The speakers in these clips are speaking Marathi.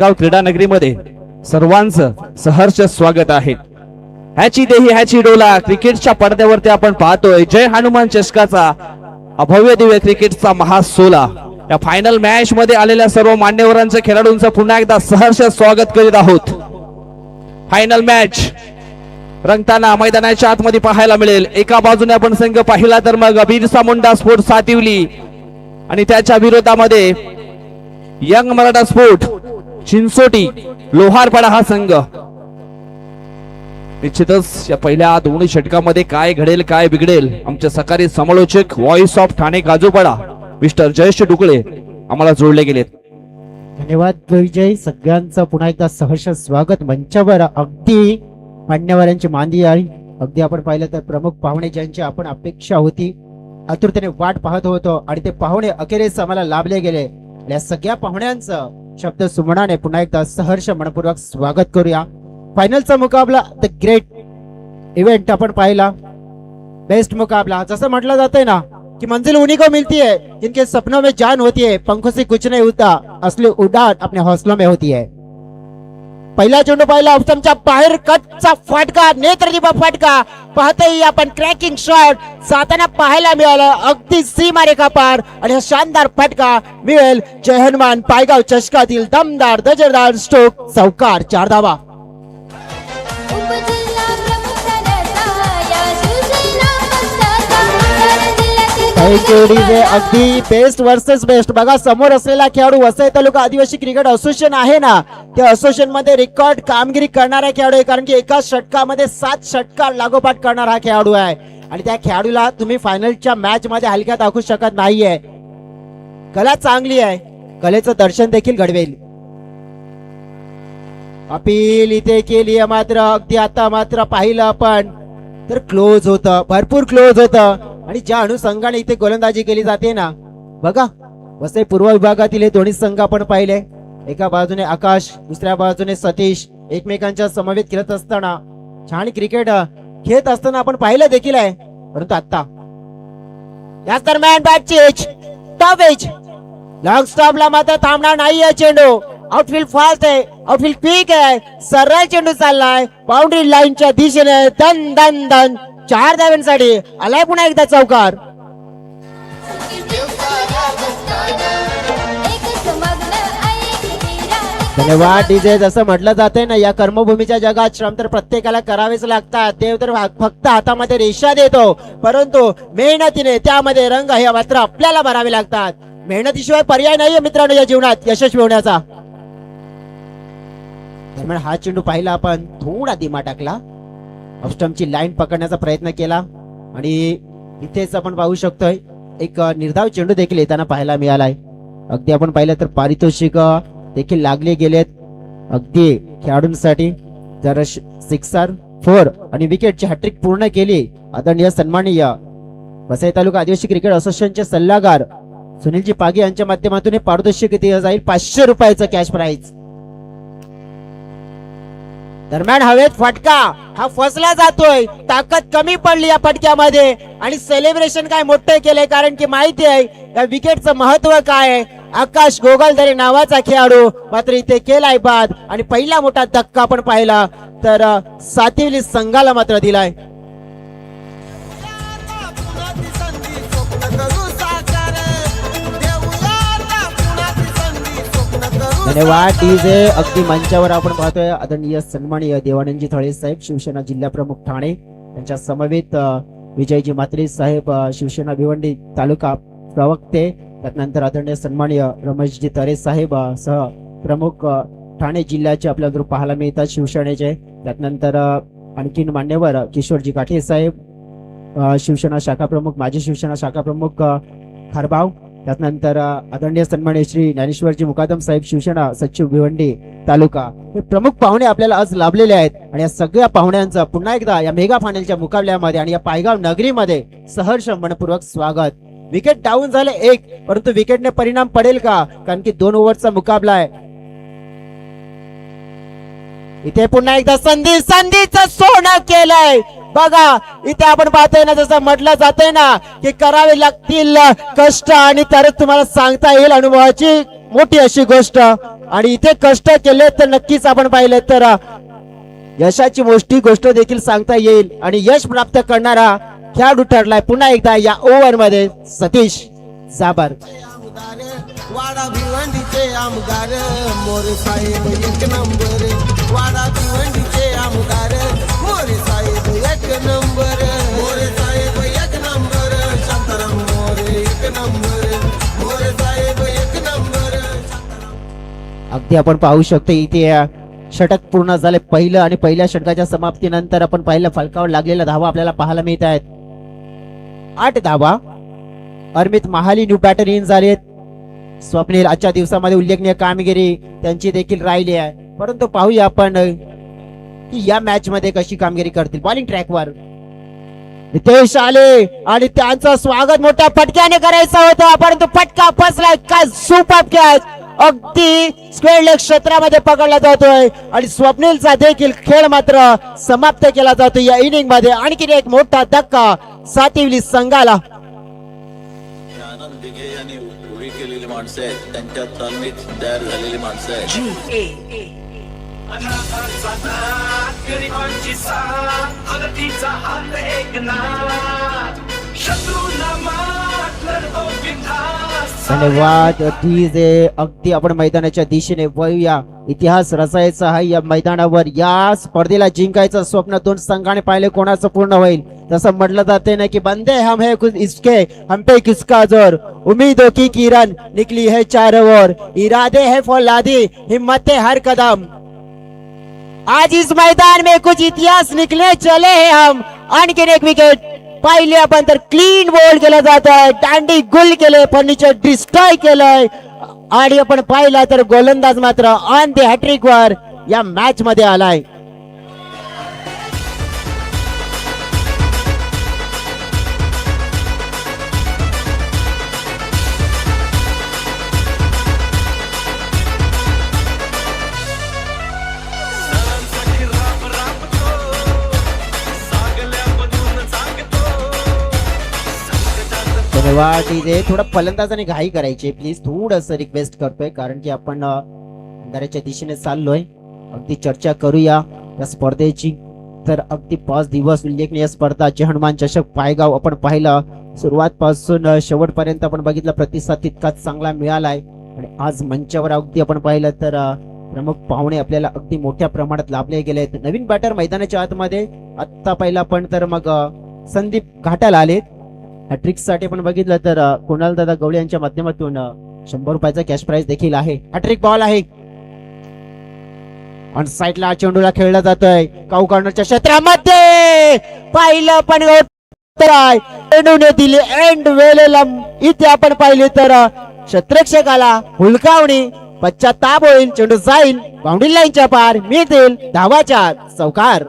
गाव क्रीडा नगरीमध्ये सर्वांचं सहर्ष स्वागत आहे. ह्याची देही ह्याची डोला क्रिकेटच्या पडद्यावरती आपण पाहतोय. जय हनुमान चषकाचा अभव्य दिव्य क्रिकेटचा महासोला. या फायनल मॅच मध्ये आलेल्या सर्व मान्यवरांचं खेळाडूंचं पुन्हा एकदा सहर्ष स्वागत करीत आहोत. फायनल मॅच रंगताना मैदानाच्या आतमध्ये पाहायला मिळेल. एका बाजूने आपण संघ पाहिला तर मग बिरसा मुंडा स्पोर्ट्स सातिवली आणि त्याच्या विरोधामध्ये यंग मराठा स्पोर्ट चिंचोटी लोहारपाडा हा संघ. निश्चितच या पहिल्या दोन्ही षटकामध्ये काय घडेल काय बिघडेल आमचे सकाळी समालोचक voice of Thane Kajupada mister Jayesh Dukle आम्हाला जोडले गेलेत. धन्यवाद विजय. सगळ्यांचं पुन्हा एकदा सहर्ष स्वागत मंचावर. अगदी मान्यवरांची मांदी आहे. अगदी आपण पाहिलं तर प्रमुख पाहुणे ज्यांची आपण अपेक्षा होती आतुरतेने वाट पाहत होतो आणि ते पाहुणे अखेरीस आम्हाला लाभले गेले. या सगळ्या पाहुण्यांचं शब्द सुमनाने पुन्हा एकदा सहर्ष मनपूर्वक स्वागत करूया. फायनलचा मुकाबला द ग्रेट इव्हेंट आपण पाहिला. बेस्ट मुकाबला जसं म्हटलं जातंय ना कि मंजिल उन्हीं को मिलती है जिनके सपनों में जान होती है, पंखों से कुछ नहीं होता, असली उड़ान अपने हौसलों में होती है. पहिला चेंडू पाहिला ऑप्शनच्या बाहेर कटचा फटका, नेत्रदीपा फटका पाहतही आपण क्रॅकिंग शॉट जाताना पाहायला मिळाला अगदी सीमारेखा पार. आणि हा शानदार फटका मिळेल जय हनुमान पायगाव चषकातील दमदार दर्जेदार स्ट्रोक चौकार 4 धावा. अगदी बेस्ट वर्सेस बेस्ट. बघा समोर असलेला खेळाडू वसई तालुका आदिवासी क्रिकेट असोसिएशन आहे ना, त्या असोसिएशन मध्ये रेकॉर्ड कामगिरी करणारा खेळाडू आहे. कारण की एका षटकामध्ये 7 षटकार लागोपाठ करणारा हा खेळाडू आहे. आणि त्या खेळाडूला तुम्ही फायनलच्या मॅच मध्ये हलक्यात दाखवू शकत नाहीये. कला चांगली आहे, कलेचं दर्शन देखील घडवेल. अपील इथे केली मात्र अगदी आता मात्र पाहिलं आपण तर क्लोज होतं, भरपूर क्लोज होतं. आणि ज्या अनुषंगाने इथे गोलंदाजी केली जाते ना, बघा वसई पूर्व विभागातील हे दोन्ही संघ आपण पाहिले. एका बाजूने आकाश, दुसऱ्या बाजूने सतीश एकमेकांच्या समवेत खेळत असताना छान क्रिकेट खेळत असताना आपण पाहिलं देखील आहे. परंतु आता याच दरम्यान बॅट चेंज टॉपेज लॉंग स्टॉपला मात्र थांबणार नाहीये चेंडू. आउटफील्ड फास्ट आहे, आउटफील्ड क्विक आहे, सरळ चेंडू चाललाय बाउंड्री लाईनच्या दिशेने. धन धन धन 4 धाव्यांसाठी आलाय पुन्हा एकदा चौकार. धन्यवाद डीजे. जसं म्हटलं जाते ना, या कर्मभूमीच्या जगात श्रम तर प्रत्येकाला करावेच लागतात. देव तर फक्त हातामध्ये रेषा देतो, परंतु मेहनतीने त्यामध्ये रंग हे मात्र आपल्याला भरावे लागतात. मेहनतीशिवाय पर्याय नाहीये मित्रांनो या जीवनात यशस्वी होण्याचा. दरम्यान हा चेंडू पाहिला आपण थोडा धीमा टाकला, ऑफस्टंपची लाईन पकडण्याचा प्रयत्न केला. आणि इथेच आपण पाहू शकतोय एक निर्धाव चेंडू देखील येताना पाहायला मिळालाय. अगदी आपण पाहिलं तर पारितोषिक देखील लागले गेलेत अगदी खेळाडूंसाठी. जर 6 4 आणि विकेटची हॅट्रिक पूर्ण केली आदरणीय सन्माननीय वसई तालुका आदिवासी क्रिकेट असोसिएशनचे सल्लागार सुनीलजी पागे यांच्या माध्यमातून हे पारितोषिक दिलं जाईल 500 रुपयाचं कॅश प्राइज. दरम्यान हवेत फटका हा फसला जातोय, ताकद कमी पडली या फटक्यामध्ये. आणि सेलिब्रेशन काय मोठे केले, कारण की माहिती आहे या विकेटचं महत्व काय आहे. आकाश गोगलदरे नावाचा खेळाडू मात्र इथे केलाय बाद. आणि पहिला मोठा धक्का आपण पाहिला तर सातिवली संघाला मात्र दिलाय. धन्यवाद डीजे. अगदी मंचावर आपण पाहतोय आदरणीय सन्माननीय देवानंदजी थळे साहेब शिवसेना जिल्हा प्रमुख ठाणे, त्यांच्या समवेत विजयजी म्हात्रे साहेब शिवसेना भिवंडी तालुका प्रवक्ते, त्यानंतर आदरणीय सन्माननीय रमेशजी तरे साहेब सह प्रमुख ठाणे जिल्ह्याचे आपल्याला पाहायला मिळतात शिवसेनेचे. त्यानंतर आणखीन मान्यवर किशोरजी काठे साहेब शिवसेना शाखा प्रमुख, माजी शिवसेना शाखा प्रमुख खारबाव. त्यानंतर आदरणीय सन्माननीय श्री ज्ञानेश्वरजी मुकादम साहेब शिवसेना सचिव भिवंडी तालुका. हे प्रमुख पाहुणे आपल्याला आज लाभलेले आहेत. आणि या सगळ्या पाहुण्यांचं पुन्हा एकदा या मेगा फायनलच्या मुकाबल्यामध्ये आणि या पायगाव नगरीमध्ये सहर्ष मनपूर्वक स्वागत. विकेट डाऊन झाले 1, परंतु विकेटने परिणाम पडेल का, कारण की 2 ओव्हरचा मुकाबला आहे. इथे पुन्हा एकदा संधीचं सोनं केलंय. बघा इथे आपण पाहतोय ना, जसं म्हटलं जातंय ना की करावे लागतील कष्ट आणि तरच तुम्हाला सांगता येईल अनुभवाची मोठी अशी गोष्ट. आणि इथे कष्ट केले तर नक्कीच आपण पाहिलं तर यशाची मोठी गोष्ट देखील सांगता येईल आणि यश प्राप्त करणारा खेळाडू ठरलाय पुन्हा एकदा या ओव्हर मध्ये सतीश जाबर. वाडा भिवंडीचे आमदार मोरे साहेब एक नंबर. वाडा भिवंडीचे आमदार मोरे साहेब एक नंबर. मोरे साहेब एक नंबर. शांताराम मोरे एक नंबर. मोरे साहेब एक नंबर. अगदी आपण पाहू शकतो इथे षटक पूर्ण झाले पहिलं आणि पहिल्या षटकाच्या समाप्तीनंतर आपण पाहिलं फलकावर लागलेल्या धावा आपल्याला पाहायला मिळत आहेत. 8 धावा. अरमित महाली न्यू बॅटर इन झालेत. स्वप्नील आजच्या दिवसामध्ये उल्लेखनीय कामगिरी त्यांची देखील राहिली आहे, परंतु पाहूया आपण की या मॅच मध्ये कशी कामगिरी करतील. बॉलिंग ट्रॅकवर नितेश आले आणि त्यांचं स्वागत मोठ्या फटक्याने करायचं होतं, परंतु फटका फसलाय. काय सुपर कॅच अगदी स्क्वेअर लेग क्षेत्रामध्ये पकडला जातोय आणि स्वप्नीलचा देखील खेळ मात्र समाप्त केला जातो या इनिंग मध्ये. आणखी एक मोठा धक्का सातिवली संघाला. आनंद दिघे यांनी उभी केलेली माणसं आहेत, त्यांच्या तालमीत तयार झालेली माणसं आहेत. गरिबांची साथ हलतीचा हात एकनाथ शत्रूला मात लढतो बिनधास्त. धन्यवाद. अगदी आपण मैदानाच्या दिशेने वळूया. इतिहास रचायचा आहे या मैदानावर. या स्पर्धेला जिंकायचं स्वप्न 2 संघाने पाहिले, कोणाचं पूर्ण होईल. तसं म्हटलं जाते ना की बंदे हम है कुछ इसके हम पे किसका जोर, उम्मीदों की किरण निकली है चारों ओर, इरादे है फौलादी हिम्मत है हर कदम. आज इस मैदान में कुछ इतिहास निकले चले हैं हम. आणखीन एक विकेट पाहिले आपण तर क्लीन बोल्ड केलं जात आहे. दांडी गुल केले, फर्निचर डिस्ट्रॉय केलंय आणि आपण पाहिला तर गोलंदाज मात्र ऑन द हॅट्रिक वर या मॅच मध्ये आलाय. धन्यवाद. डीजे थोडं फलंदाजाने घाई करायची प्लीज, थोडस रिक्वेस्ट करतोय, कारण की आपण अंधाराच्या दिशेने चाललोय. अगदी चर्चा करूया या स्पर्धेची. तर अगदी 5 दिवस उल्लेखनीय स्पर्धा जे हनुमान चषक पायगाव आपण पाहिलं, सुरुवात पासून शेवटपर्यंत आपण बघितलं, प्रतिसाद तितकाच चांगला मिळालाय. आणि आज मंचावर अगदी आपण पाहिलं तर प्रमुख पाहुणे आपल्याला अगदी मोठ्या प्रमाणात लाभले गेले आहेत. नवीन बॅटर मैदानाच्या आतमध्ये आत्ता पहिला पण तर मग संदीप घाटाला आलेत. हॅट्रिक साठी आपण बघितलं तर कुणाल दादा गवळे यांच्या माध्यमातून 100 रुपयाचा कॅश प्राइज देखील आहे. हॅट्रिक बॉल आहे. ऑन साइडला चेंडूला खेळला जातोय काऊ कॉर्नरच्या क्षेत्रामध्ये. पाहिलं पण चेंडूने दिली एंड वेळेला. इथे आपण पाहिले तर क्षेत्ररक्षकाला हुलकावणी, पश्चाताप होईल, चेंडू जाईल बाउंड्री लाईनच्या पार, मिळतील धावाच्या चौकार.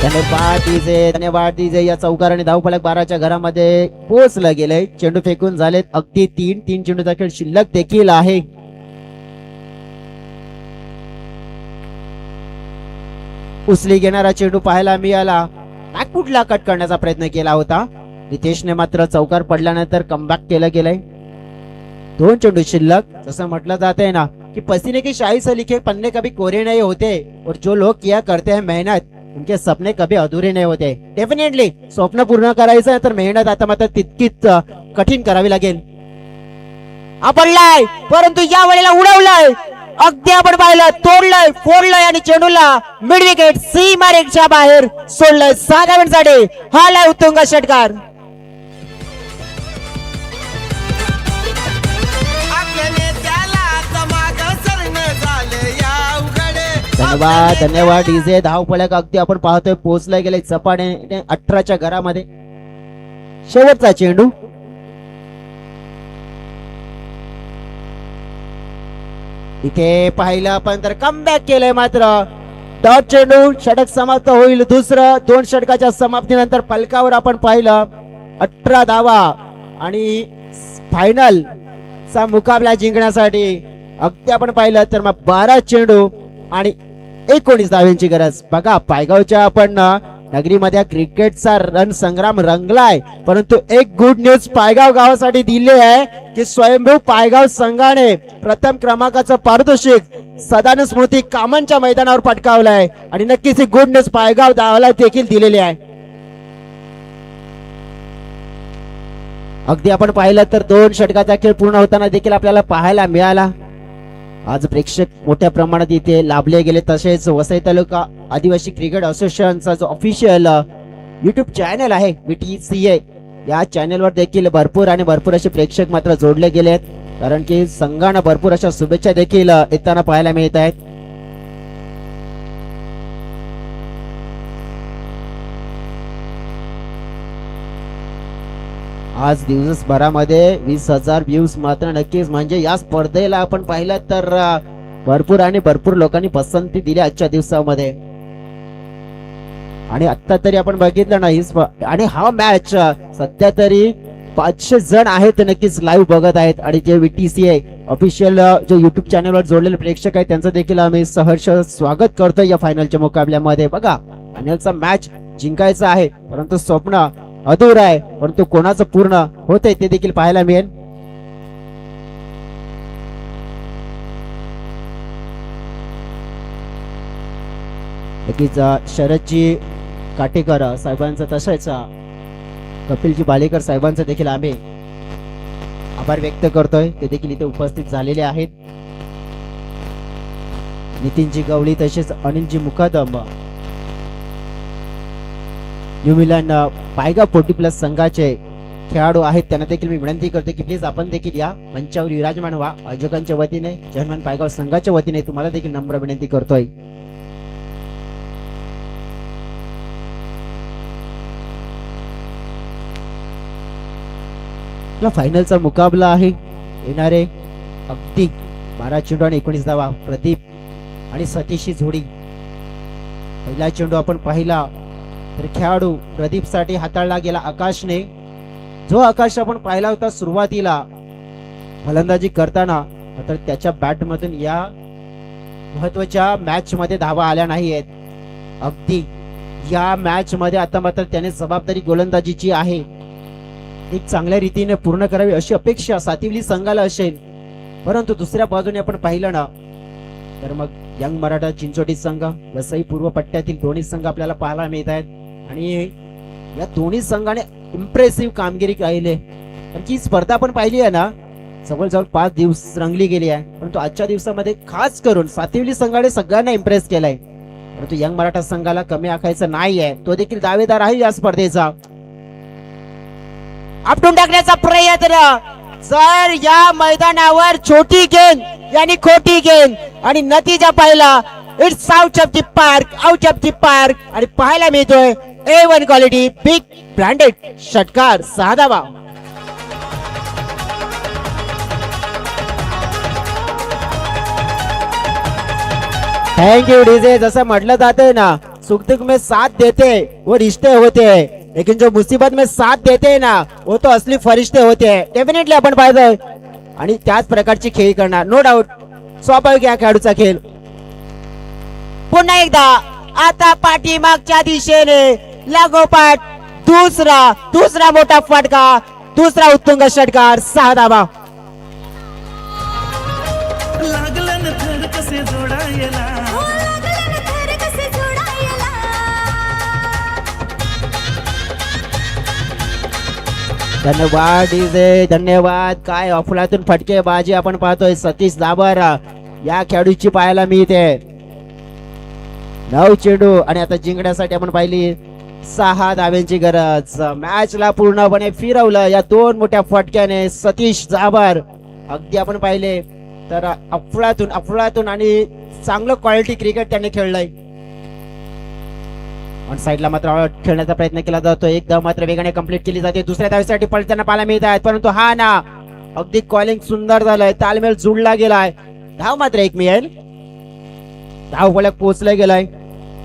धन्यवाद डीजे. या चौकाराने धावफलक 12च्या घरामध्ये पोहोचलं गेलंय. चेंडू फेकून झालेत अगदी 3 चेंडूचा खेळ शिल्लक देखील आहे. उचली घेणारा चेंडू पाहायला मिळाला. बॅकफुटला कट करण्याचा प्रयत्न केला होता. नितेशने मात्र चौकार पडल्यानंतर कमबॅक केलं गेलंय. 2 चेंडू शिल्लक. जसं म्हटलं जाते ना कि पसीने की शाही से लिखे पन्ने कभी कोरे नहीं होते और जो लोग किया करते हैं मेहनत उनके सपने कभी अधूरे नहीं होते. डेफिनेटली स्वप्न पूर्ण करायचं आहे तर मेहनत आता मात्र तितकीच कठीण करावी लागेल. आपणलाय परंतु या वेळेला उडवलंय. अगदी आपण पाहिलं तोडलंय, फोडलंय आणि चेंडूला मिड विकेट सीमारेषेच्या बाहेर सोडलंय. 6 धावांसाठी हा लाय उत्तुंग षटकार. धन्यवाद डीजे. धावफलक अगदी आपण पाहतोय पोहोचला गेले चपाने 18च्या घरामध्ये. शेवटचा चेंडू. इथे पाहिलं आपण तर कमबॅक केलंय मात्र डॉट चेंडू. षटक समाप्त होईल दुसरं. 2 षटकाच्या समाप्तीनंतर फलकावर आपण पाहिलं 18 धावा आणि फायनल चा मुकाबला जिंकण्यासाठी अगदी आपण पाहिलं तर मग 12 चेंडू आणि 19 धाव्यांची गरज. बघा पायगावच्या आपण नगरीमध्ये क्रिकेटचा रणसंग्राम रंगलाय, परंतु एक गुड न्यूज पायगाव गावासाठी दिली आहे की स्वयंभू पायगाव संघाने प्रथम क्रमांकाचं पारितोषिक सदानंद स्मृती कामांच्या मैदानावर पटकावलंय आणि नक्कीच ही गुड न्यूज पायगाव गावाला देखील दिलेली आहे. अगदी आपण पाहिलं तर 2 षटकाचा खेळ पूर्ण होताना देखील आपल्याला पाहायला मिळाला. आज प्रेक्षक मोठ्या प्रमाणात इथे लाभले गेले. तसेच वसई तालुका आदिवासी क्रिकेट असोसिएशनचा जो ऑफिशियल युट्यूब चॅनल आहे VTCA, या चॅनलवर देखील भरपूर असे प्रेक्षक मात्र जोडले गेले आहेत, कारण की संघानं भरपूर अशा शुभेच्छा देखील येताना पाहायला मिळत आहेत. आज दिवसभरामध्ये 20,000 व्ह्यूज मात्र नक्कीच, म्हणजे या स्पर्धेला आपण पाहिलं तर भरपूर लोकांनी पसंती दिली आजच्या दिवसामध्ये. आणि आता तरी आपण बघितलं ना आणि हा मॅच सध्या तरी 500 जण आहेत नक्कीच लाईव्ह बघत आहेत. आणि जे VTCA ऑफिशियल जो युट्यूब चॅनलवर जोडलेले प्रेक्षक आहेत त्यांचं देखील आम्ही सहर्ष स्वागत करतो या फायनलच्या मुकाबल्यामध्ये. बघा, फायनलचा मॅच जिंकायचा आहे, परंतु स्वप्न अधूर आहे, परंतु कोणाचं पूर्ण होतंय ते देखील पाहायला मिळेल. नक्कीच शरदजी काटेकर साहेबांचा तसेच कपिलजी बालेकर साहेबांचा देखील आम्ही आभार व्यक्त करतोय. ते देखील इथे उपस्थित झालेले आहेत. नितीनजी गवळी तसेच अनिलजी मुकादम, न्यू मिलन पायगाव 40+ संघाचे खेळाडू आहेत, त्यांना देखील मी विनंती करतो की प्लीज आपण देखील या मंचावर विराजमान व्हा. आयोजकांच्या वतीने, जर्मन पायगाव संघाच्या वतीने तुम्हाला देखील नम्र विनंती करतोय. फायनलचा मुकाबला आहे. येणारे अगदी 12 चेंडू आणि 19 धावा प्रदीप आणि सतीशची जोडी. पहिला चेंडू आपण पाहिला तर खेळाडू प्रदीप साठी हाताळला गेला आकाशने. जो आकाश आपण पाहिला होता सुरुवातीला फलंदाजी करताना, तर त्याच्या बॅट मधून या महत्वाच्या मॅच मध्ये धावा आल्या नाहीयेत. अगदी या मॅच मध्ये आता मात्र त्याने जबाबदारी गोलंदाजीची आहे एक चांगल्या रीतीने पूर्ण करावी अशी अपेक्षा सातिवली संघाला असेल. परंतु दुसऱ्या बाजूने आपण पाहिलं ना तर मग यंग मराठा चिंचोटी संघ, वसई पूर्व पट्ट्यातील दोन्ही संघ आपल्याला पाहायला मिळत आहेत. आणि या दोन्ही संघाने इम्प्रेसिव्ह कामगिरी केली. ही स्पर्धा आपण पाहिली आहे ना, जवळजवळ 5 दिवस रंगली गेली आहे, परंतु आजच्या दिवसामध्ये खास करून सातिवली संघाने सगळ्यांना इम्प्रेस केलाय. परंतु यंग मराठा संघाला कमी आखायचं नाहीये, तो देखील दावेदार आहे या स्पर्धेचा. आपटून टाकण्याचा प्रयत्न, जर या मैदानावर छोटी गेंद यानी खोटी गेंद आणि नतीजा पाहिला it's out of the park आणि पाहायला मिळतोय A1 क्वालिटी बिग ब्रँडेड षटकार 6 धावा. Thank you DJ. जसं म्हटलं जाते ना, सुख दुख में साथ देते वो रिश्ते होते हैं, लेकिन जो मुसीबत में साथ देते हैं ना वो तो असली फरिश्ते होते हैं. डेफिनेटली आपण पाहिजे आणि त्याच प्रकारची खेळ करणार, नो डाऊट, स्वाभाविक या खेळाडूचा खेळ. पुन्हा एकदा आता पाठीमागच्या दिशेने लागोपाठ दुसरा मोठा फटका, दुसरा उत्तुंग षटकार 6 धावा. लागलं न थर कसे जोडायला, धन्यवाद डीजे, धन्यवाद. काय अफलातून फटकेबाजी आपण पाहतोय. सतीश दाबर या खेळाडूची पाहायला मिळते. 9 चेंडू आणि आता जिंकण्यासाठी आपण पाहिली 6 धाव्यांची गरज. मॅचला पूर्णपणे फिरवलं या 2 मोठ्या फटक्याने सतीश दाबर. अगदी आपण पाहिले तर अफलातून आणि चांगलं क्वालिटी क्रिकेट त्यांनी खेळलंय. ऑन साइडला मात्र खेळण्याचा प्रयत्न केला जातो. एक धाव मात्र वेगाने कंप्लीट केली जाते. दुसऱ्या धावेसाठी पळताना पाहायला मिळत आहेत, परंतु हा ना अगदी कॉलिंग सुंदर झालंय, तालमेल जुळला गेलाय. धाव मात्र 1 मिळेल. धाव फलक पोहोचला गेलाय.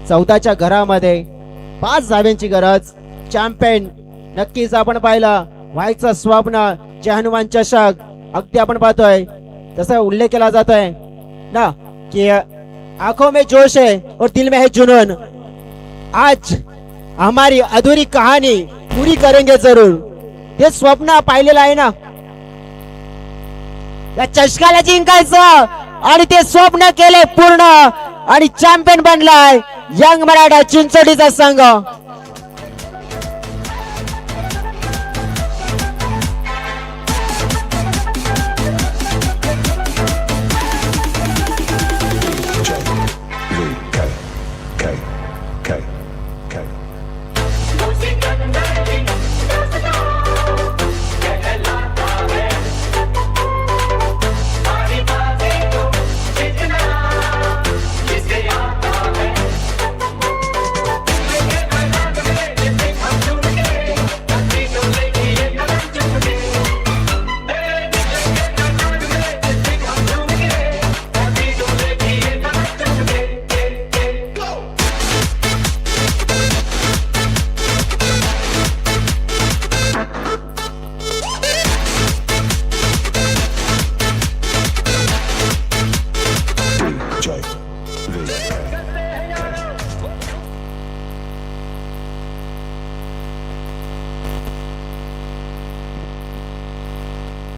14च्या घरामध्ये 5 धाव्यांची गरज. चॅम्पियन नक्कीच आपण पाहिलं व्हायचं स्वप्न, जय हनुमान चषक. अगदी आपण पाहतोय तसा उल्लेख केला जातोय ना की आंखों में जोश है और दिल में है जुनून. आज हमारी अधूरी कहानी पूरी करेंगे जरूर. हे स्वप्न पाहिलेलं आहे ना, त्या चषकाला जिंकायचं आणि ते स्वप्न केले पूर्ण आणि चॅम्पियन बनलाय यंग मराठा चिंचोलीचा संघ.